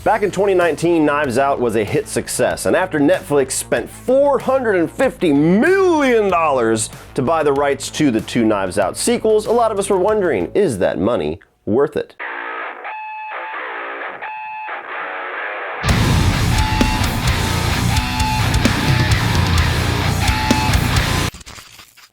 Back in 2019, Knives Out was a hit success, and after Netflix spent $450 million to buy the rights to the two Knives Out sequels, a lot of us were wondering, is that money worth it?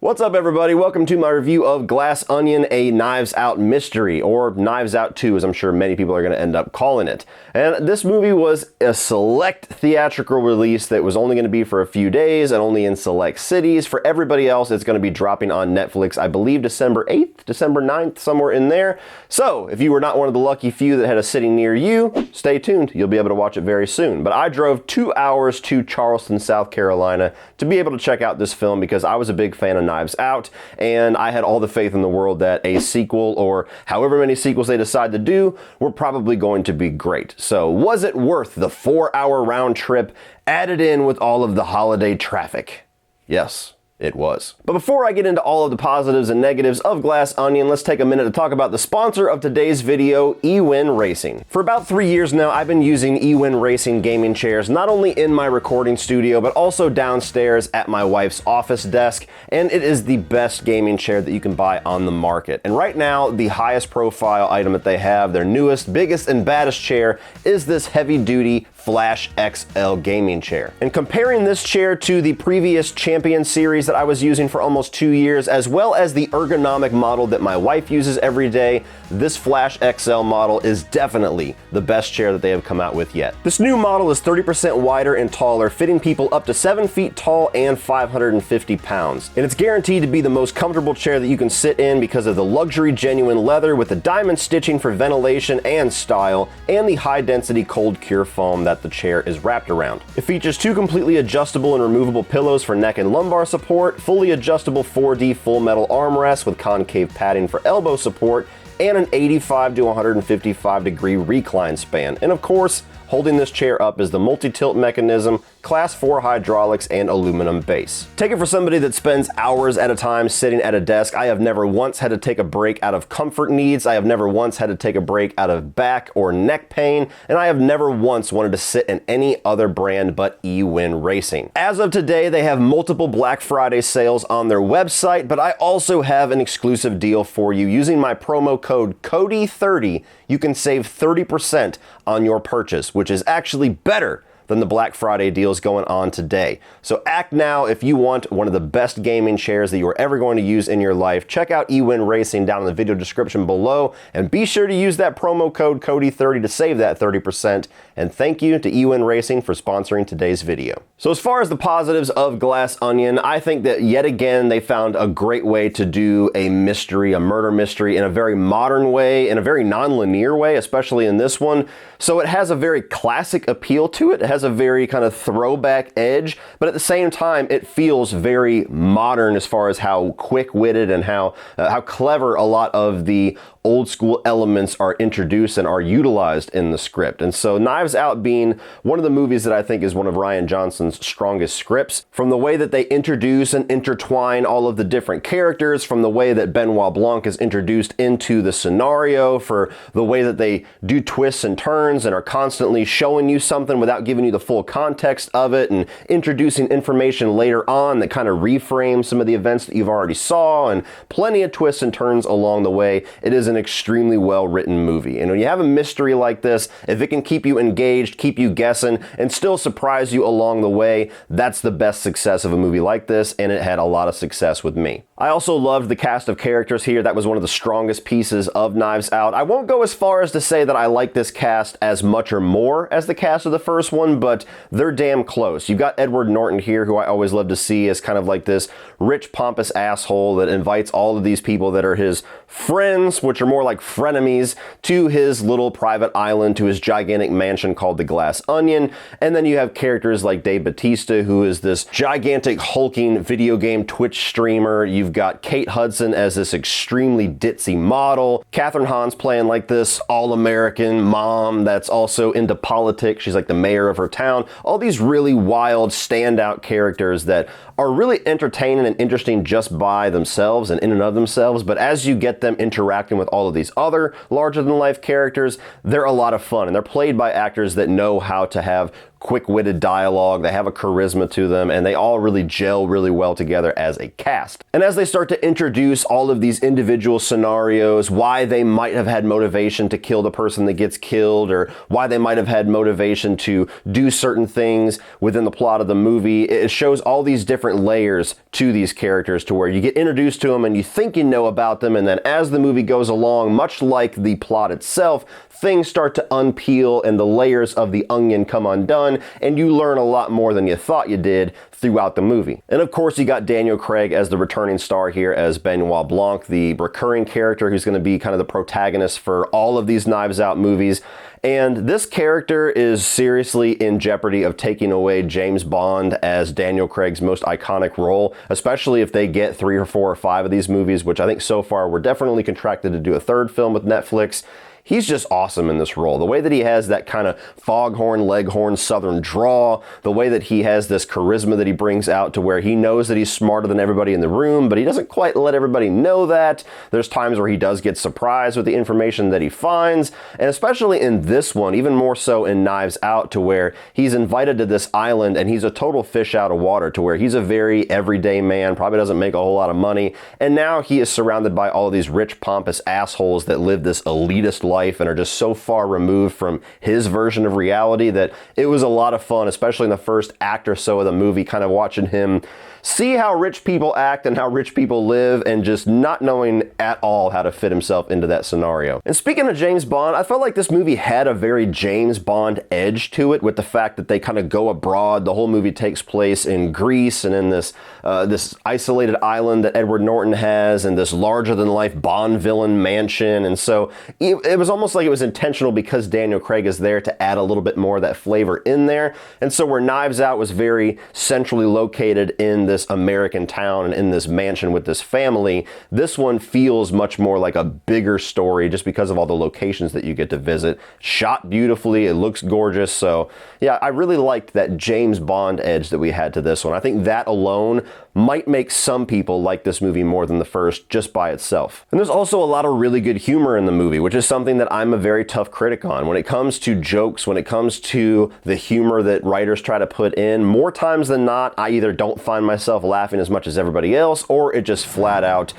What's up, everybody? Welcome to my review of Glass Onion, a Knives Out mystery, or Knives Out 2, as I'm sure many people are going to end up calling it. And this movie was a select theatrical release that was only going to be for a few days and only in select cities. For everybody else, it's going to be dropping on Netflix, I believe December 8th, December 9th, somewhere in there. So, if you were not one of the lucky few that had a sitting near you, stay tuned. You'll be able to watch it very soon. But I drove 2 hours to Charleston, South Carolina to be able to check out this film because I was a big fan of Knives Out, and I had all the faith in the world that a sequel, or however many sequels they decide to do, were probably going to be great. So was it worth the 4-hour round trip added in with all of the holiday traffic? Yes. It was. But before I get into all of the positives and negatives of Glass Onion, let's take a minute to talk about the sponsor of today's video, Ewin Racing. For about 3 years now, I've been using Ewin Racing gaming chairs, not only in my recording studio, but also downstairs at my wife's office desk, and it is the best gaming chair that you can buy on the market. And right now, the highest profile item that they have, their newest, biggest, and baddest chair, is this heavy-duty Flash XL gaming chair. And comparing this chair to the previous Champion series that I was using for almost 2 years, as well as the ergonomic model that my wife uses every day, this Flash XL model is definitely the best chair that they have come out with yet. This new model is 30% wider and taller, fitting people up to 7 feet tall and 550 pounds. And it's guaranteed to be the most comfortable chair that you can sit in because of the luxury genuine leather with the diamond stitching for ventilation and style, and the high density cold cure foam that the chair is wrapped around. It features 2 completely adjustable and removable pillows for neck and lumbar support, fully adjustable 4D full metal armrests with concave padding for elbow support, and an 85 to 155 degree recline span. And of course, holding this chair up is the multi-tilt mechanism, Class 4 hydraulics, and aluminum base. Take it for somebody that spends hours at a time sitting at a desk. I have never once had to take a break out of comfort needs. I have never once had to take a break out of back or neck pain, and I have never once wanted to sit in any other brand but Ewin Racing. As of today, they have multiple Black Friday sales on their website, but I also have an exclusive deal for you. Using my promo code CODY30, you can save 30% on your purchase, which is actually better than the Black Friday deals going on today. So act now if you want one of the best gaming chairs that you are ever going to use in your life. Check out Ewin Racing down in the video description below, and be sure to use that promo code CODY30 to save that 30%. And thank you to Ewin Racing for sponsoring today's video. So as far as the positives of Glass Onion, I think that yet again they found a great way to do a mystery, a murder mystery, in a very modern way, in a very non-linear way, especially in this one. So it has a very classic appeal to it. It has a very kind of throwback edge, but at the same time, it feels very modern as far as how quick-witted and how clever a lot of the old school elements are introduced and are utilized in the script. And so Knives Out being one of the movies that I think is one of Rian Johnson's strongest scripts, from the way that they introduce and intertwine all of the different characters, from the way that Benoit Blanc is introduced into the scenario, for the way that they do twists and turns and are constantly showing you something without giving you the full context of it, and introducing information later on that kind of reframes some of the events that you've already saw, and plenty of twists and turns along the way. It is an extremely well-written movie. And when you have a mystery like this, if it can keep you engaged, keep you guessing, and still surprise you along the way, that's the best success of a movie like this, and it had a lot of success with me. I also loved the cast of characters here. That was one of the strongest pieces of Knives Out. I won't go as far as to say that I like this cast as much or more as the cast of the first one, but they're damn close. You've got Edward Norton here, who I always love to see as kind of like this rich, pompous asshole that invites all of these people that are his friends, which are more like frenemies, to his little private island, to his gigantic mansion called the Glass Onion. And then you have characters like Dave Bautista, who is this gigantic hulking video game Twitch streamer. You've got Kate Hudson as this extremely ditzy model. Catherine Hahn's playing like this all-American mom that's also into politics. She's like the mayor of her town. All these really wild standout characters that are really entertaining and interesting just by themselves and in and of themselves, but as you get them interacting with all of these other larger-than-life characters, they're a lot of fun, and they're played by actors that know how to have quick-witted dialogue, they have a charisma to them, and they all really gel really well together as a cast. And as they start to introduce all of these individual scenarios, why they might have had motivation to kill the person that gets killed, or why they might have had motivation to do certain things within the plot of the movie, it shows all these different layers to these characters to where you get introduced to them and you think you know about them, and then as the movie goes along, much like the plot itself, things start to unpeel and the layers of the onion come undone, and you learn a lot more than you thought you did throughout the movie. And of course, you got Daniel Craig as the returning star here as Benoit Blanc, the recurring character who's going to be kind of the protagonist for all of these Knives Out movies. And this character is seriously in jeopardy of taking away James Bond as Daniel Craig's most iconic role, especially if they get 3 or 4 or 5 of these movies, which I think so far we're definitely contracted to do a 3rd film with Netflix. He's just awesome in this role. The way that he has that kind of foghorn, leghorn southern drawl, the way that he has this charisma that he brings out to where he knows that he's smarter than everybody in the room, but he doesn't quite let everybody know that. There's times where he does get surprised with the information that he finds, and especially in this one, even more so in Knives Out, to where he's invited to this island and he's a total fish out of water, to where he's a very everyday man, probably doesn't make a whole lot of money, and now he is surrounded by all of these rich, pompous assholes that live this elitist life and are just so far removed from his version of reality that it was a lot of fun, especially in the first act or so of the movie, kind of watching him see how rich people act and how rich people live and just not knowing at all how to fit himself into that scenario. And speaking of James Bond, I felt like this movie had a very James Bond edge to it, with the fact that they kind of go abroad. The whole movie takes place in Greece and in this isolated island that Edward Norton has, and this larger-than-life Bond villain mansion. And so it was almost like it was intentional because Daniel Craig is there to add a little bit more of that flavor in there. And so where Knives Out was very centrally located in this American town and in this mansion with this family, this one feels much more like a bigger story just because of all the locations that you get to visit. Shot beautifully, it looks gorgeous. So yeah, I really liked that James Bond edge that we had to this one. I think that alone might make some people like this movie more than the first just by itself. And there's also a lot of really good humor in the movie, which is something that I'm a very tough critic on. When it comes to jokes, when it comes to the humor that writers try to put in, more times than not, I either don't find myself laughing as much as everybody else, or it just flat out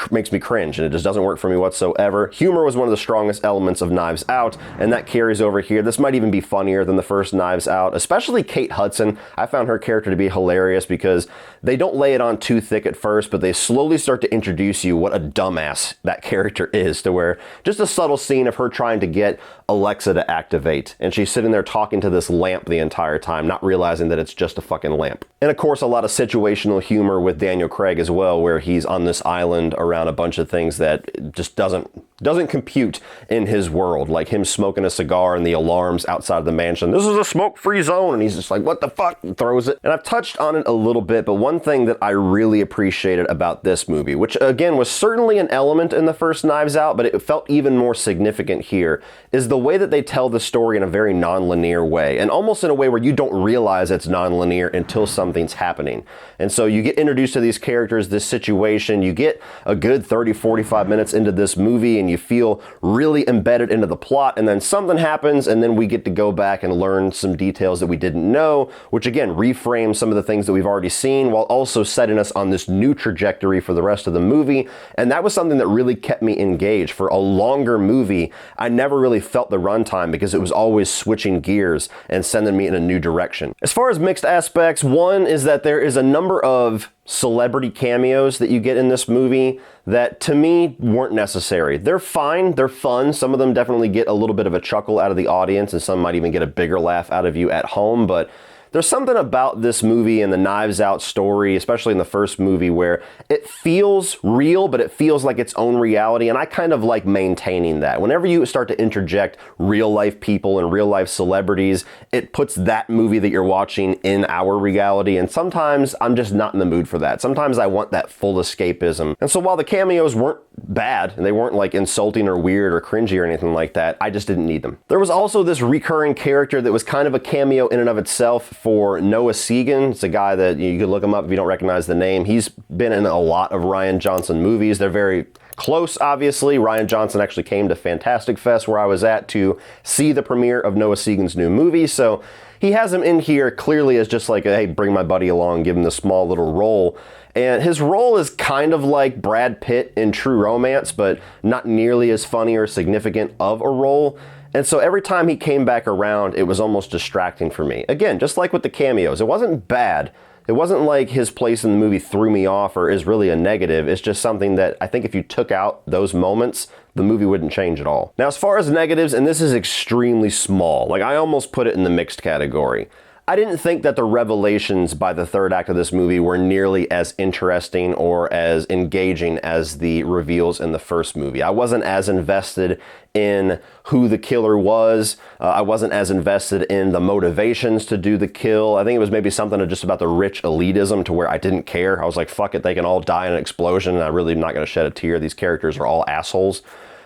makes me cringe, and it just doesn't work for me whatsoever. Humor was one of the strongest elements of Knives Out, and that carries over here. This might even be funnier than the first Knives Out, especially Kate Hudson. I found her character to be hilarious because they don't lay it on too thick at first, but they slowly start to introduce you what a dumbass that character is, to where just a subtle scene of her trying to get Alexa to activate, and she's sitting there talking to this lamp the entire time, not realizing that it's just a fucking lamp. And of course, a lot of situational humor with Daniel Craig as well, where he's on this island around a bunch of things that just doesn't compute in his world, like him smoking a cigar and the alarms outside of the mansion. This is a smoke-free zone, and he's just like, what the fuck, and throws it. And I've touched on it a little bit, but one thing that I really appreciated about this movie, which again was certainly an element in the first Knives Out, but it felt even more significant here, is the way that they tell the story in a very non-linear way, and almost in a way where you don't realize it's non-linear until something's happening. And so you get introduced to these characters, this situation, you get a good 30-45 minutes into this movie, and you feel really embedded into the plot, and then something happens, and then we get to go back and learn some details that we didn't know, which again reframes some of the things that we've already seen while also setting us on this new trajectory for the rest of the movie. And that was something that really kept me engaged. For a longer movie, I never really felt the runtime because it was always switching gears and sending me in a new direction. As far as mixed aspects, one is that there is a number of celebrity cameos that you get in this movie that to me weren't necessary. They're fine, they're fun. Some of them definitely get a little bit of a chuckle out of the audience, and some might even get a bigger laugh out of you at home, but there's something about this movie and the Knives Out story, especially in the first movie, where it feels real, but it feels like its own reality, and I kind of like maintaining that. Whenever you start to interject real life people and real life celebrities, it puts that movie that you're watching in our reality, and sometimes I'm just not in the mood for that. Sometimes I want that full escapism. And so while the cameos weren't bad, and they weren't like insulting or weird or cringy or anything like that, I just didn't need them. There was also this recurring character that was kind of a cameo in and of itself, for Noah Segan. It's a guy that you could look him up if you don't recognize the name. He's been in a lot of Rian Johnson movies. They're very close, obviously. Rian Johnson actually came to Fantastic Fest, where I was at, to see the premiere of Noah Segan's new movie. So he has him in here clearly as just like, hey, bring my buddy along, give him this small little role. And his role is kind of like Brad Pitt in True Romance, but not nearly as funny or significant of a role. And so every time he came back around, it was almost distracting for me. Again, just like with the cameos, it wasn't bad. It wasn't like his place in the movie threw me off or is really a negative. It's just something that I think if you took out those moments, the movie wouldn't change at all. Now, as far as negatives, and this is extremely small, like I almost put it in the mixed category. I didn't think that the revelations by the third act of this movie were nearly as interesting or as engaging as the reveals in the first movie. I wasn't as invested in who the killer was. I wasn't as invested in the motivations to do the kill. I think it was maybe something just about the rich elitism to where I didn't care. I was like, fuck it, they can all die in an explosion and I really am not going to shed a tear. These characters are all assholes.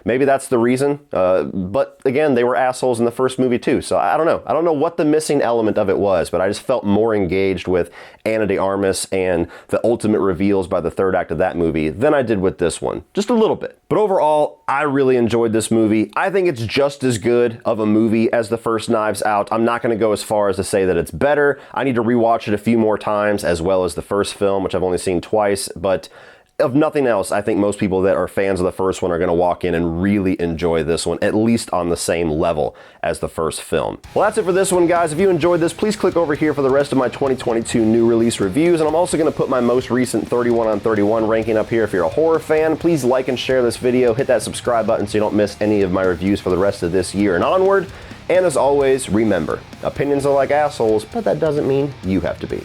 Maybe that's the reason, but again, they were assholes in the first movie too, so I don't know. I don't know what the missing element of it was, but I just felt more engaged with Ana de Armas and the ultimate reveals by the third act of that movie than I did with this one. Just a little bit. But overall, I really enjoyed this movie. I think it's just as good of a movie as the first Knives Out. I'm not going to go as far as to say that it's better. I need to rewatch it a few more times, as well as the first film, which I've only seen twice, but if nothing else, I think most people that are fans of the first one are going to walk in and really enjoy this one, at least on the same level as the first film. Well, that's it for this one, guys. If you enjoyed this, please click over here for the rest of my 2022 new release reviews, and I'm also going to put my most recent 31 on 31 ranking up here. If you're a horror fan, please like and share this video. Hit that subscribe button so you don't miss any of my reviews for the rest of this year and onward. And as always, remember, opinions are like assholes, but that doesn't mean you have to be.